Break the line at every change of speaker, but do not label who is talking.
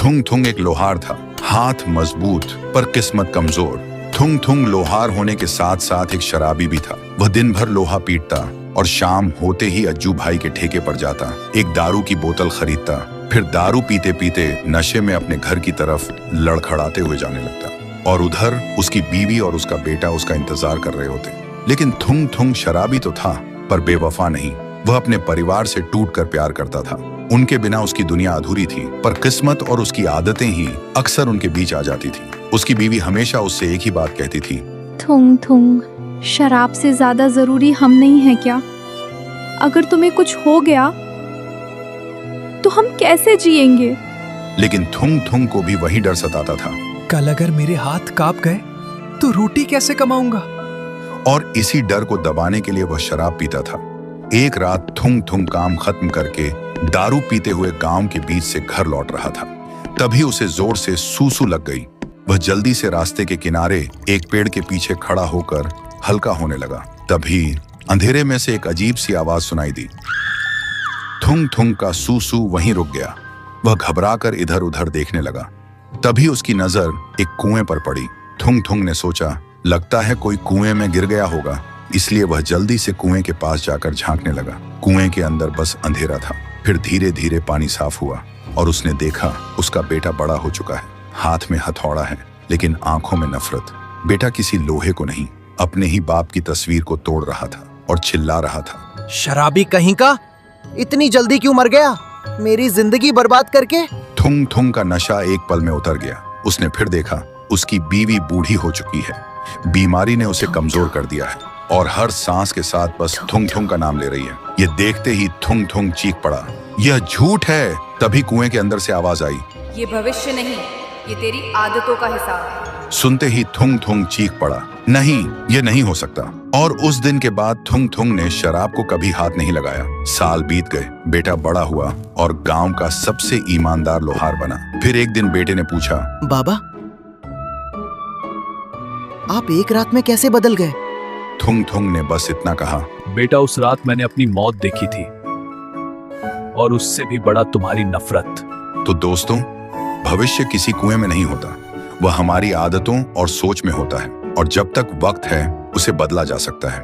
थुंग थुंग एक लोहार था, हाथ मजबूत पर किस्मत कमजोर। थुंग थुंग लोहार होने के साथ साथ एक शराबी भी था। वह दिन भर लोहा पीटता और शाम होते ही अज्जू भाई के ठेके पर जाता, एक दारू की बोतल खरीदता, फिर दारू पीते पीते नशे में अपने घर की तरफ लड़खड़ाते हुए जाने लगता। और उधर उसकी बीवी और उसका बेटा उसका इंतजार कर रहे होते। लेकिन थुंग थुंग शराबी तो था पर बेवफा नहीं। वह अपने परिवार से टूटकर प्यार करता था। उनके बिना उसकी दुनिया अधूरी थी, पर किस्मत और उसकी आदतें ही अक्सर उनके बीच आ जाती थी। उसकी बीवी हमेशा उससे एक ही बात कहती थी,
थुंग थुंग, शराब से ज्यादा जरूरी हम नहीं है क्या? अगर तुम्हें कुछ हो गया तो हम कैसे जिएंगे?
लेकिन थुंग थुंग को भी वही डर सताता था।
कल अगर मेरे हाथ कांप गए तो रोटी कैसे कमाऊंगा?
और इसी डर को दबाने के लिए वह शराब पीता था। एक रात थुंग थुंग काम खत्म करके दारू पीते हुए गांव के बीच से घर लौट रहा था। तभी उसे जोर से सूसू लग गई। वह जल्दी से रास्ते के किनारे एक पेड़ के पीछे खड़ा होकर हल्का होने लगा। तभी अंधेरे में से एक अजीब सी आवाज सुनाई दी। थुंग थुंग का सूसू वहीं रुक गया। वह घबराकर इधर उधर देखने लगा। तभी उसकी नजर एक कुएं पर पड़ी। थुंग थुंग ने सोचा, लगता है कोई कुएं में गिर गया होगा, इसलिए वह जल्दी से कुएं के पास जाकर झांकने लगा। कुएं के अंदर बस अंधेरा था। फिर धीरे धीरे पानी साफ हुआ और उसने देखा उसका बेटा बड़ा हो चुका है। हाथ में हथौड़ा है लेकिन आंखों में नफरत। बेटा किसी लोहे को नहीं, अपने ही बाप की तस्वीर को तोड़ रहा था और चिल्ला रहा था,
शराबी कहीं का, इतनी जल्दी क्यों मर गया, मेरी जिंदगी बर्बाद करके।
थुंग थुंग का नशा एक पल में उतर गया। उसने फिर देखा उसकी बीवी बूढ़ी हो चुकी है। बीमारी ने उसे कमजोर कर दिया है और हर सांस के साथ बस थुंग थुंग का नाम ले रही है। ये देखते ही थुंग थुंग चीख पड़ा, यह झूठ है। तभी कुएं के अंदर से आवाज आई,
ये भविष्य नहीं, ये तेरी आदतों का हिसाब है।
सुनते ही थुंग थुंग चीख पड़ा, नहीं, ये नहीं हो सकता। और उस दिन के बाद थुंग थुंग ने शराब को कभी हाथ नहीं लगाया। साल बीत गए, बेटा बड़ा हुआ और गांव का सबसे ईमानदार लोहार बना। फिर एक दिन बेटे ने पूछा,
बाबा, आप एक रात में कैसे बदल गए?
थुंग थुंग ने बस इतना कहा,
बेटा, उस रात मैंने अपनी मौत देखी थी और उससे भी बड़ा तुम्हारी नफरत।
तो दोस्तों, भविष्य किसी कुएं में नहीं होता, वह हमारी आदतों और सोच में होता है। और जब तक वक्त है उसे बदला जा सकता है।